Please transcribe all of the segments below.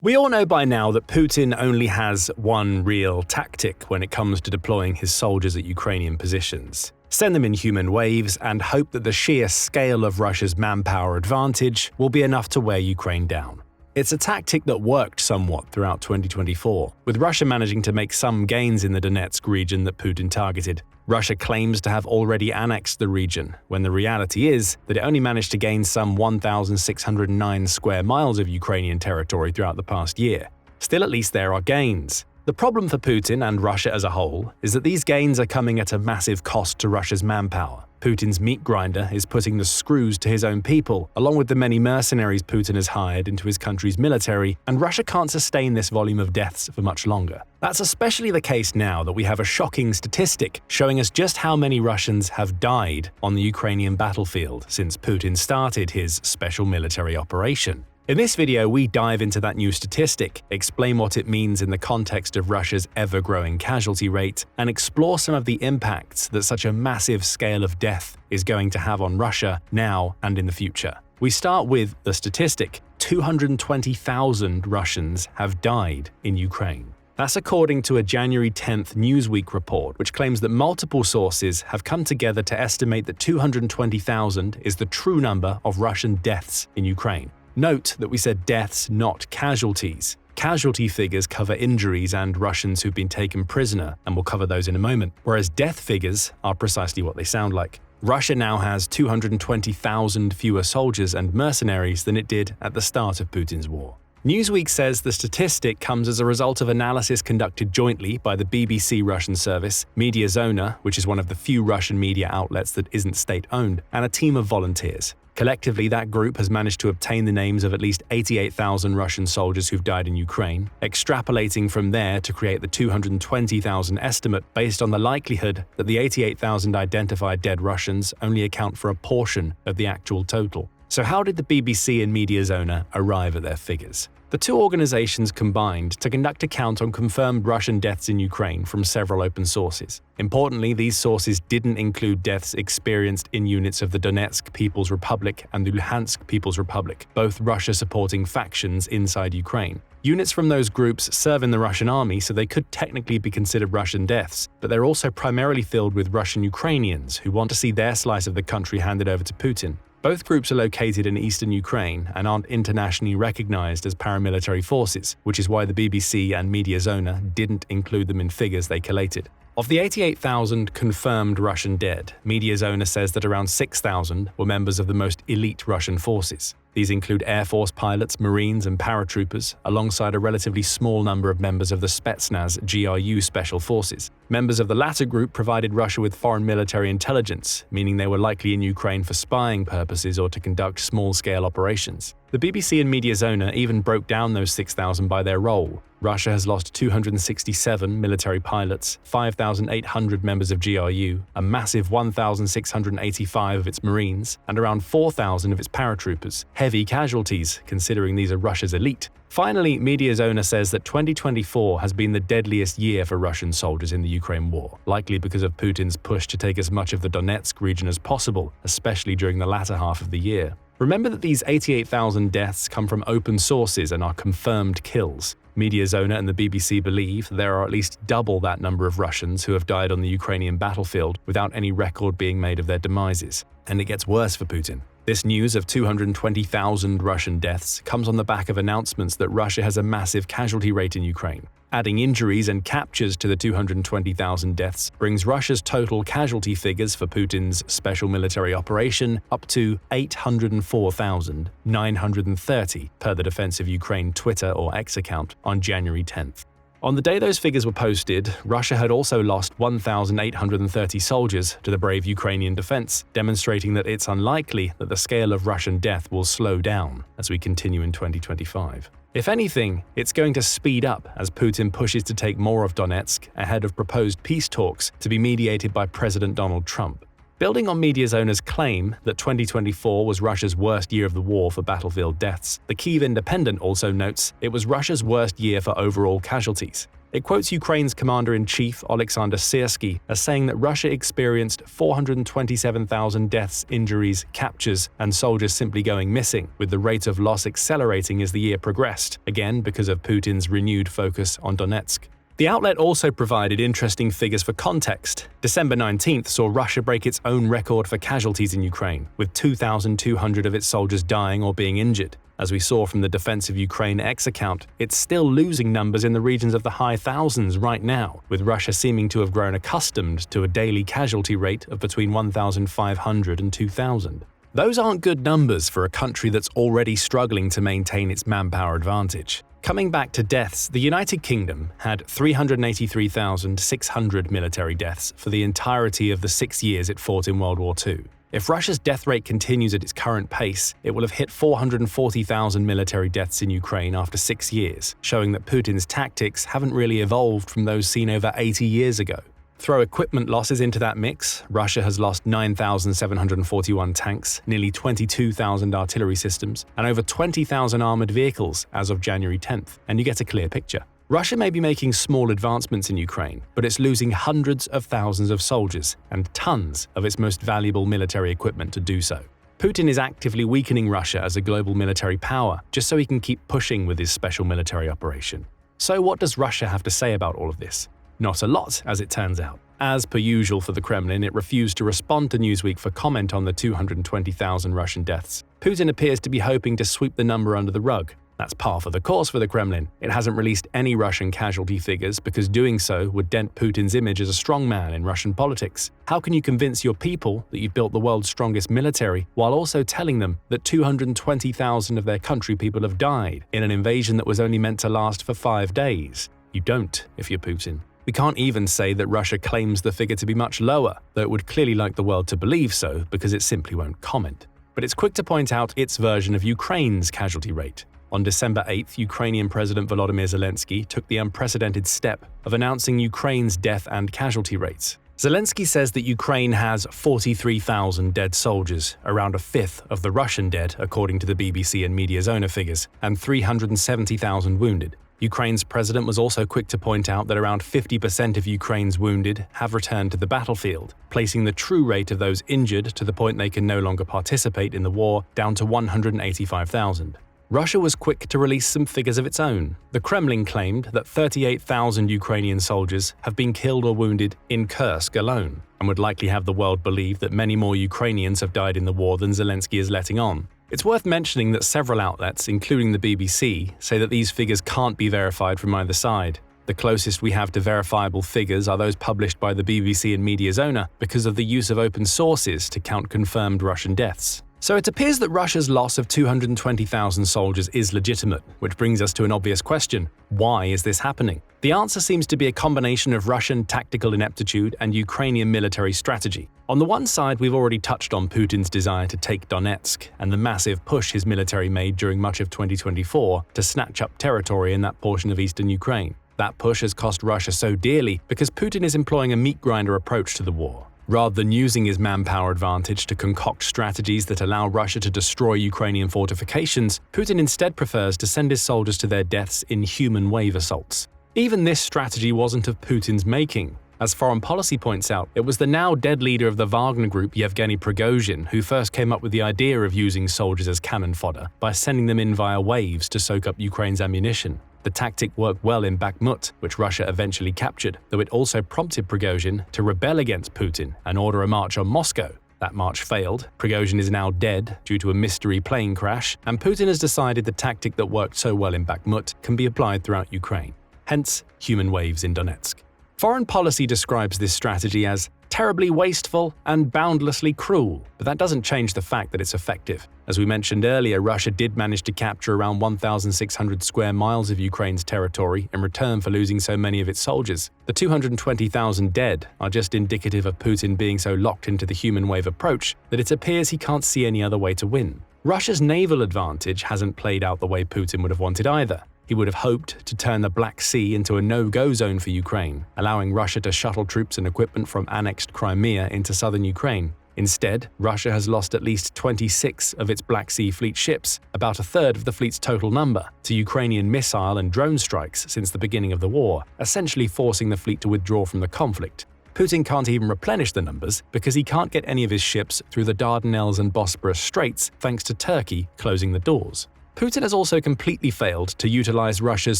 We all know by now that Putin only has one real tactic when it comes to deploying his soldiers at Ukrainian positions. Send them in human waves and hope that the sheer scale of Russia's manpower advantage will be enough to wear Ukraine down. It's a tactic that worked somewhat throughout 2024, with Russia managing to make some gains in the Donetsk region that Putin targeted. Russia claims to have already annexed the region, when the reality is that it only managed to gain some 1,609 square miles of Ukrainian territory throughout the past year. Still, at least there are gains. The problem for Putin and Russia as a whole is that these gains are coming at a massive cost to Russia's manpower. Putin's meat grinder is putting the screws to his own people, along with the many mercenaries Putin has hired into his country's military, and Russia can't sustain this volume of deaths for much longer. That's especially the case now that we have a shocking statistic showing us just how many Russians have died on the Ukrainian battlefield since Putin started his special military operation. In this video, we dive into that new statistic, explain what it means in the context of Russia's ever-growing casualty rate, and explore some of the impacts that such a massive scale of death is going to have on Russia now and in the future. We start with the statistic: 220,000 Russians have died in Ukraine. That's according to a January 10th Newsweek report, which claims that multiple sources have come together to estimate that 220,000 is the true number of Russian deaths in Ukraine. Note that we said deaths, not casualties. Casualty figures cover injuries and Russians who've been taken prisoner, and we'll cover those in a moment, whereas death figures are precisely what they sound like. Russia now has 220,000 fewer soldiers and mercenaries than it did at the start of Putin's war. Newsweek says the statistic comes as a result of analysis conducted jointly by the BBC Russian service, Mediazona, which is one of the few Russian media outlets that isn't state-owned, and a team of volunteers. Collectively, that group has managed to obtain the names of at least 88,000 Russian soldiers who've died in Ukraine, extrapolating from there to create the 220,000 estimate based on the likelihood that the 88,000 identified dead Russians only account for a portion of the actual total. So how did the BBC and Mediazona arrive at their figures? The two organizations combined to conduct a count on confirmed Russian deaths in Ukraine from several open sources. Importantly, these sources didn't include deaths experienced in units of the Donetsk People's Republic and the Luhansk People's Republic, both Russia-supporting factions inside Ukraine. Units from those groups serve in the Russian army, so they could technically be considered Russian deaths, but they're also primarily filled with Russian Ukrainians who want to see their slice of the country handed over to Putin. Both groups are located in eastern Ukraine and aren't internationally recognized as paramilitary forces, which is why the BBC and Mediazona didn't include them in figures they collated. Of the 88,000 confirmed Russian dead, Mediazona says that around 6,000 were members of the most elite Russian forces. These include Air Force pilots, Marines, and paratroopers, alongside a relatively small number of members of the Spetsnaz GRU special forces. Members of the latter group provided Russia with foreign military intelligence, meaning they were likely in Ukraine for spying purposes or to conduct small-scale operations. The BBC and Mediazona even broke down those 6,000 by their role. Russia has lost 267 military pilots, 5,800 members of GRU, a massive 1,685 of its Marines, and around 4,000 of its paratroopers. Heavy casualties, considering these are Russia's elite. Finally, Mediazona says that 2024 has been the deadliest year for Russian soldiers in the Ukraine war, likely because of Putin's push to take as much of the Donetsk region as possible, especially during the latter half of the year. Remember that these 88,000 deaths come from open sources and are confirmed kills. Mediazona and the BBC believe there are at least double that number of Russians who have died on the Ukrainian battlefield without any record being made of their demises. And it gets worse for Putin. This news of 220,000 Russian deaths comes on the back of announcements that Russia has a massive casualty rate in Ukraine. Adding injuries and captures to the 220,000 deaths brings Russia's total casualty figures for Putin's special military operation up to 804,930 per the Defense of Ukraine Twitter or X account on January 10th. On the day those figures were posted, Russia had also lost 1,830 soldiers to the brave Ukrainian defense, demonstrating that it's unlikely that the scale of Russian death will slow down as we continue in 2025. If anything, it's going to speed up as Putin pushes to take more of Donetsk ahead of proposed peace talks to be mediated by President Donald Trump. Building on Mediazona's claim that 2024 was Russia's worst year of the war for battlefield deaths, the Kyiv Independent also notes it was Russia's worst year for overall casualties. It quotes Ukraine's commander-in-chief Oleksandr Syrsky as saying that Russia experienced 427,000 deaths, injuries, captures, and soldiers simply going missing, with the rate of loss accelerating as the year progressed, again because of Putin's renewed focus on Donetsk. The outlet also provided interesting figures for context. December 19th saw Russia break its own record for casualties in Ukraine, with 2,200 of its soldiers dying or being injured. As we saw from the Defense of Ukraine X account, it's still losing numbers in the regions of the high thousands right now, with Russia seeming to have grown accustomed to a daily casualty rate of between 1,500 and 2,000. Those aren't good numbers for a country that's already struggling to maintain its manpower advantage. Coming back to deaths, the United Kingdom had 383,600 military deaths for the entirety of the 6 years it fought in World War II. If Russia's death rate continues at its current pace, it will have hit 440,000 military deaths in Ukraine after 6 years, showing that Putin's tactics haven't really evolved from those seen over 80 years ago. Throw equipment losses into that mix, Russia has lost 9,741 tanks, nearly 22,000 artillery systems, and over 20,000 armored vehicles as of January 10th, and you get a clear picture. Russia may be making small advancements in Ukraine, but it's losing hundreds of thousands of soldiers and tons of its most valuable military equipment to do so. Putin is actively weakening Russia as a global military power, just so he can keep pushing with his special military operation. So what does Russia have to say about all of this? Not a lot, as it turns out. As per usual for the Kremlin, it refused to respond to Newsweek for comment on the 220,000 Russian deaths. Putin appears to be hoping to sweep the number under the rug. That's par for the course for the Kremlin. It hasn't released any Russian casualty figures because doing so would dent Putin's image as a strongman in Russian politics. How can you convince your people that you've built the world's strongest military while also telling them that 220,000 of their country people have died in an invasion that was only meant to last for 5 days? You don't, if you're Putin. We can't even say that Russia claims the figure to be much lower, though it would clearly like the world to believe so because it simply won't comment. But it's quick to point out its version of Ukraine's casualty rate. On December 8th, Ukrainian President Volodymyr Zelensky took the unprecedented step of announcing Ukraine's death and casualty rates. Zelensky says that Ukraine has 43,000 dead soldiers, around a fifth of the Russian dead according to the BBC and Mediazona figures, and 370,000 wounded. Ukraine's president was also quick to point out that around 50% of Ukraine's wounded have returned to the battlefield, placing the true rate of those injured to the point they can no longer participate in the war down to 185,000. Russia was quick to release some figures of its own. The Kremlin claimed that 38,000 Ukrainian soldiers have been killed or wounded in Kursk alone, and would likely have the world believe that many more Ukrainians have died in the war than Zelensky is letting on. It's worth mentioning that several outlets, including the BBC, say that these figures can't be verified from either side. The closest we have to verifiable figures are those published by the BBC and Mediazona because of the use of open sources to count confirmed Russian deaths. So it appears that Russia's loss of 220,000 soldiers is legitimate, which brings us to an obvious question: why is this happening? The answer seems to be a combination of Russian tactical ineptitude and Ukrainian military strategy. On the one side, we've already touched on Putin's desire to take Donetsk and the massive push his military made during much of 2024 to snatch up territory in that portion of eastern Ukraine. That push has cost Russia so dearly because Putin is employing a meat grinder approach to the war. Rather than using his manpower advantage to concoct strategies that allow Russia to destroy Ukrainian fortifications, Putin instead prefers to send his soldiers to their deaths in human wave assaults. Even this strategy wasn't of Putin's making. As Foreign Policy points out, it was the now dead leader of the Wagner Group, Yevgeny Prigozhin, who first came up with the idea of using soldiers as cannon fodder by sending them in via waves to soak up Ukraine's ammunition. The tactic worked well in Bakhmut, which Russia eventually captured, though it also prompted Prigozhin to rebel against Putin and order a march on Moscow. That march failed, Prigozhin is now dead due to a mystery plane crash, and Putin has decided the tactic that worked so well in Bakhmut can be applied throughout Ukraine. Hence, human waves in Donetsk. Foreign Policy describes this strategy as terribly wasteful and boundlessly cruel, but that doesn't change the fact that it's effective. As we mentioned earlier, Russia did manage to capture around 1,600 square miles of Ukraine's territory in return for losing so many of its soldiers. The 220,000 dead are just indicative of Putin being so locked into the human wave approach that it appears he can't see any other way to win. Russia's naval advantage hasn't played out the way Putin would have wanted either. He would have hoped to turn the Black Sea into a no-go zone for Ukraine, allowing Russia to shuttle troops and equipment from annexed Crimea into southern Ukraine. Instead, Russia has lost at least 26 of its Black Sea Fleet ships, about a third of the fleet's total number, to Ukrainian missile and drone strikes since the beginning of the war, essentially forcing the fleet to withdraw from the conflict. Putin can't even replenish the numbers because he can't get any of his ships through the Dardanelles and Bosporus Straits thanks to Turkey closing the doors. Putin has also completely failed to utilize Russia's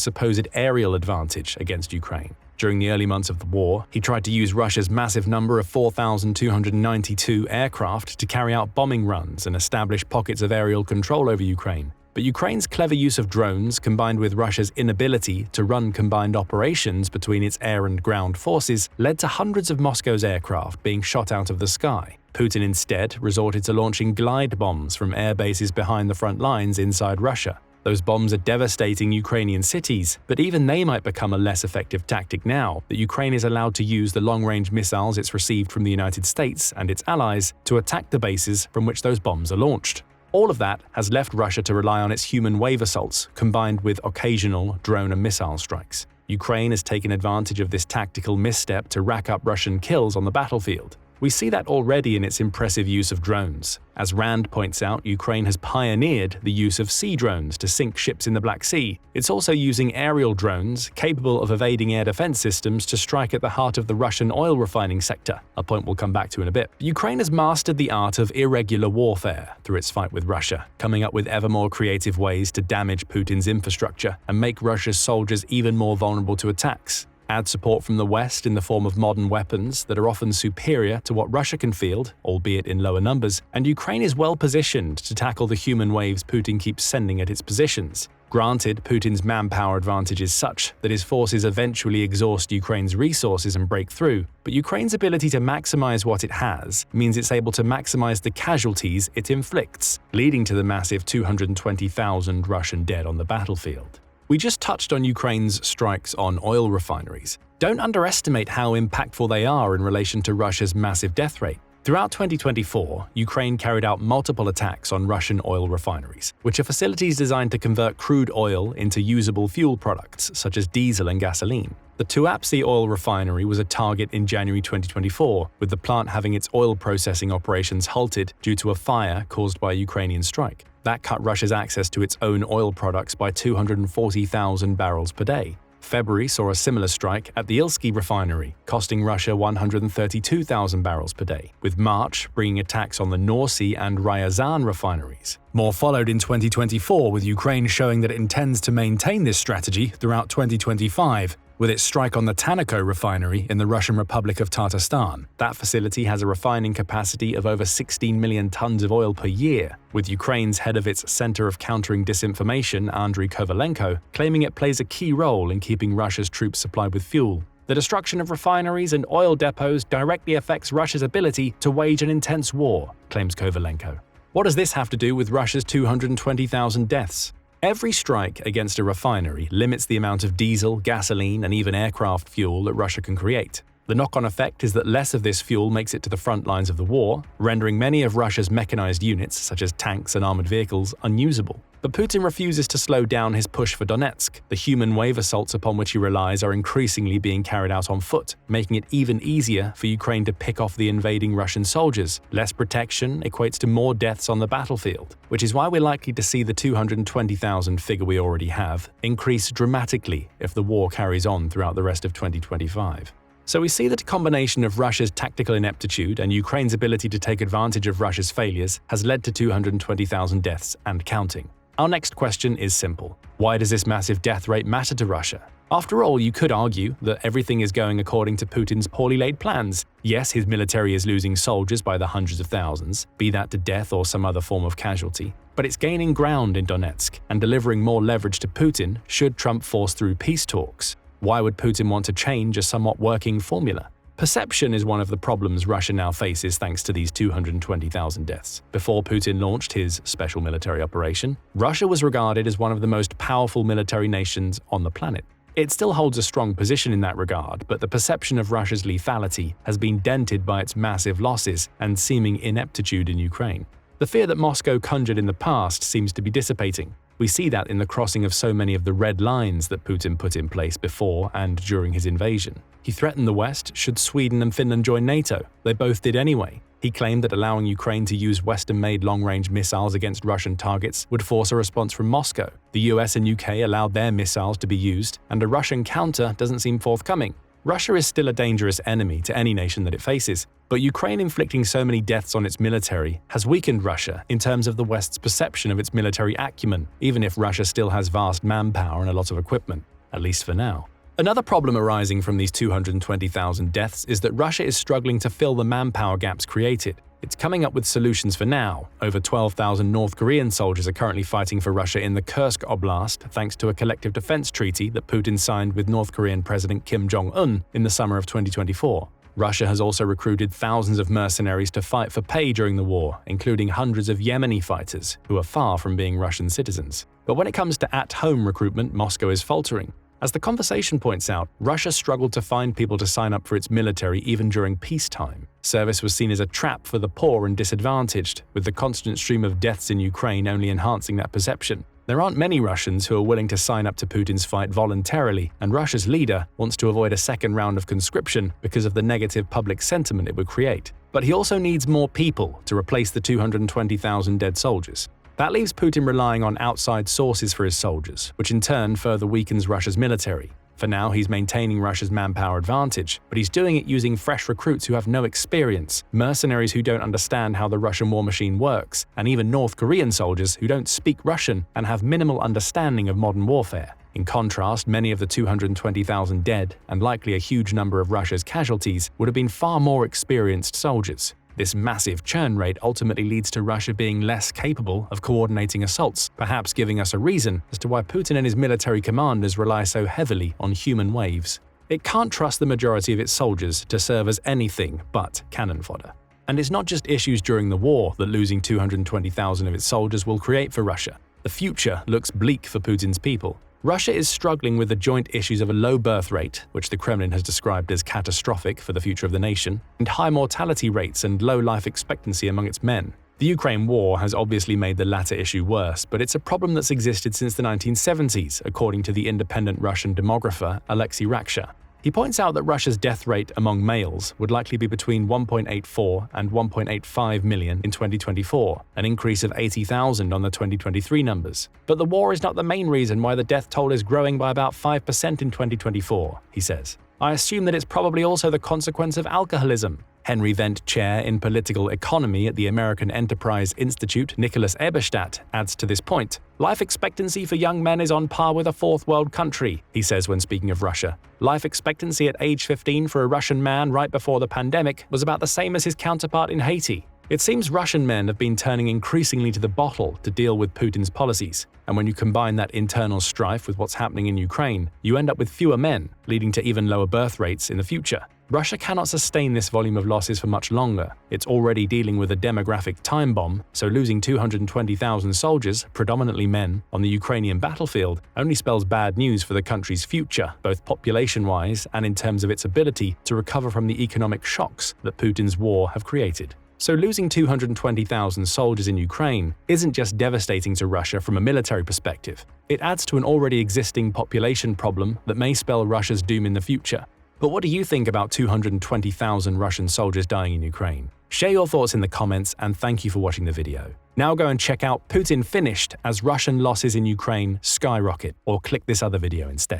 supposed aerial advantage against Ukraine. During the early months of the war, he tried to use Russia's massive number of 4,292 aircraft to carry out bombing runs and establish pockets of aerial control over Ukraine. But Ukraine's clever use of drones, combined with Russia's inability to run combined operations between its air and ground forces, led to hundreds of Moscow's aircraft being shot out of the sky. Putin instead resorted to launching glide bombs from air bases behind the front lines inside Russia. Those bombs are devastating Ukrainian cities, but even they might become a less effective tactic now that Ukraine is allowed to use the long-range missiles it's received from the United States and its allies to attack the bases from which those bombs are launched. All of that has left Russia to rely on its human wave assaults, combined with occasional drone and missile strikes. Ukraine has taken advantage of this tactical misstep to rack up Russian kills on the battlefield. We see that already in its impressive use of drones. As Rand points out, Ukraine has pioneered the use of sea drones to sink ships in the Black Sea. It's also using aerial drones, capable of evading air defense systems, to strike at the heart of the Russian oil refining sector, a point we'll come back to in a bit. Ukraine has mastered the art of irregular warfare through its fight with Russia, coming up with ever more creative ways to damage Putin's infrastructure and make Russia's soldiers even more vulnerable to attacks. Add support from the West in the form of modern weapons that are often superior to what Russia can field, albeit in lower numbers, and Ukraine is well positioned to tackle the human waves Putin keeps sending at its positions. Granted, Putin's manpower advantage is such that his forces eventually exhaust Ukraine's resources and break through, but Ukraine's ability to maximize what it has means it's able to maximize the casualties it inflicts, leading to the massive 220,000 Russian dead on the battlefield. We just touched on Ukraine's strikes on oil refineries. Don't underestimate how impactful they are in relation to Russia's massive death rate. Throughout 2024, Ukraine carried out multiple attacks on Russian oil refineries, which are facilities designed to convert crude oil into usable fuel products such as diesel and gasoline. The Tuapse oil refinery was a target in January 2024, with the plant having its oil processing operations halted due to a fire caused by a Ukrainian strike. That cut Russia's access to its own oil products by 240,000 barrels per day. February saw a similar strike at the Ilsky refinery, costing Russia 132,000 barrels per day, with March bringing attacks on the Norsy and Ryazan refineries. More followed in 2024, with Ukraine showing that it intends to maintain this strategy throughout 2025, with its strike on the Tanaco refinery in the Russian Republic of Tatarstan. That facility has a refining capacity of over 16 million tons of oil per year, with Ukraine's head of its Center of Countering Disinformation, Andriy Kovalenko, claiming it plays a key role in keeping Russia's troops supplied with fuel. The destruction of refineries and oil depots directly affects Russia's ability to wage an intense war, claims Kovalenko. What does this have to do with Russia's 220,000 deaths? Every strike against a refinery limits the amount of diesel, gasoline, and even aircraft fuel that Russia can create. The knock-on effect is that less of this fuel makes it to the front lines of the war, rendering many of Russia's mechanized units, such as tanks and armored vehicles, unusable. But Putin refuses to slow down his push for Donetsk. The human wave assaults upon which he relies are increasingly being carried out on foot, making it even easier for Ukraine to pick off the invading Russian soldiers. Less protection equates to more deaths on the battlefield, which is why we're likely to see the 220,000 figure we already have increase dramatically if the war carries on throughout the rest of 2025. So we see that a combination of Russia's tactical ineptitude and Ukraine's ability to take advantage of Russia's failures has led to 220,000 deaths and counting. Our next question is simple. Why does this massive death rate matter to Russia? After all, you could argue that everything is going according to Putin's poorly laid plans. Yes, his military is losing soldiers by the hundreds of thousands, be that to death or some other form of casualty. But it's gaining ground in Donetsk and delivering more leverage to Putin should Trump force through peace talks. Why would Putin want to change a somewhat working formula? Perception is one of the problems Russia now faces thanks to these 220,000 deaths. Before Putin launched his special military operation, Russia was regarded as one of the most powerful military nations on the planet. It still holds a strong position in that regard, but the perception of Russia's lethality has been dented by its massive losses and seeming ineptitude in Ukraine. The fear that Moscow conjured in the past seems to be dissipating. We see that in the crossing of so many of the red lines that Putin put in place before and during his invasion. He threatened the West should Sweden and Finland join NATO. They both did anyway. He claimed that allowing Ukraine to use Western-made long-range missiles against Russian targets would force a response from Moscow. The US and UK allowed their missiles to be used, and a Russian counter doesn't seem forthcoming. Russia is still a dangerous enemy to any nation that it faces, but Ukraine inflicting so many deaths on its military has weakened Russia in terms of the West's perception of its military acumen, even if Russia still has vast manpower and a lot of equipment, at least for now. Another problem arising from these 220,000 deaths is that Russia is struggling to fill the manpower gaps created. It's coming up with solutions for now. Over 12,000 North Korean soldiers are currently fighting for Russia in the Kursk Oblast thanks to a collective defense treaty that Putin signed with North Korean President Kim Jong-un in the summer of 2024. Russia has also recruited thousands of mercenaries to fight for pay during the war, including hundreds of Yemeni fighters who are far from being Russian citizens. But when it comes to at-home recruitment, Moscow is faltering. As the conversation points out, Russia struggled to find people to sign up for its military even during peacetime. Service was seen as a trap for the poor and disadvantaged, with the constant stream of deaths in Ukraine only enhancing that perception. There aren't many Russians who are willing to sign up to Putin's fight voluntarily, and Russia's leader wants to avoid a second round of conscription because of the negative public sentiment it would create. But he also needs more people to replace the 220,000 dead soldiers. That leaves Putin relying on outside sources for his soldiers, which in turn further weakens Russia's military. For now, he's maintaining Russia's manpower advantage, but he's doing it using fresh recruits who have no experience, mercenaries who don't understand how the Russian war machine works, and even North Korean soldiers who don't speak Russian and have minimal understanding of modern warfare. In contrast, many of the 220,000 dead, and likely a huge number of Russia's casualties, would have been far more experienced soldiers. This massive churn rate ultimately leads to Russia being less capable of coordinating assaults, perhaps giving us a reason as to why Putin and his military commanders rely so heavily on human waves. It can't trust the majority of its soldiers to serve as anything but cannon fodder. And it's not just issues during the war that losing 220,000 of its soldiers will create for Russia. The future looks bleak for Putin's people. Russia is struggling with the joint issues of a low birth rate, which the Kremlin has described as catastrophic for the future of the nation, and high mortality rates and low life expectancy among its men. The Ukraine war has obviously made the latter issue worse, but it's a problem that's existed since the 1970s, according to the independent Russian demographer Alexei Raksha. He points out that Russia's death rate among males would likely be between 1.84 and 1.85 million in 2024, an increase of 80,000 on the 2023 numbers. But the war is not the main reason why the death toll is growing by about 5% in 2024, he says. I assume that it's probably also the consequence of alcoholism. Henry Wendt Chair in Political Economy at the American Enterprise Institute, Nicholas Eberstadt, adds to this point. Life expectancy for young men is on par with a fourth world country, he says when speaking of Russia. Life expectancy at age 15 for a Russian man right before the pandemic was about the same as his counterpart in Haiti. It seems Russian men have been turning increasingly to the bottle to deal with Putin's policies, and when you combine that internal strife with what's happening in Ukraine, you end up with fewer men, leading to even lower birth rates in the future. Russia cannot sustain this volume of losses for much longer. It's already dealing with a demographic time bomb, so losing 220,000 soldiers, predominantly men, on the Ukrainian battlefield only spells bad news for the country's future, both population-wise and in terms of its ability to recover from the economic shocks that Putin's war have created. So losing 220,000 soldiers in Ukraine isn't just devastating to Russia from a military perspective. It adds to an already existing population problem that may spell Russia's doom in the future. But what do you think about 220,000 Russian soldiers dying in Ukraine? Share your thoughts in the comments, and thank you for watching the video. Now go and check out Putin Finished as Russian losses in Ukraine skyrocket, or click this other video instead.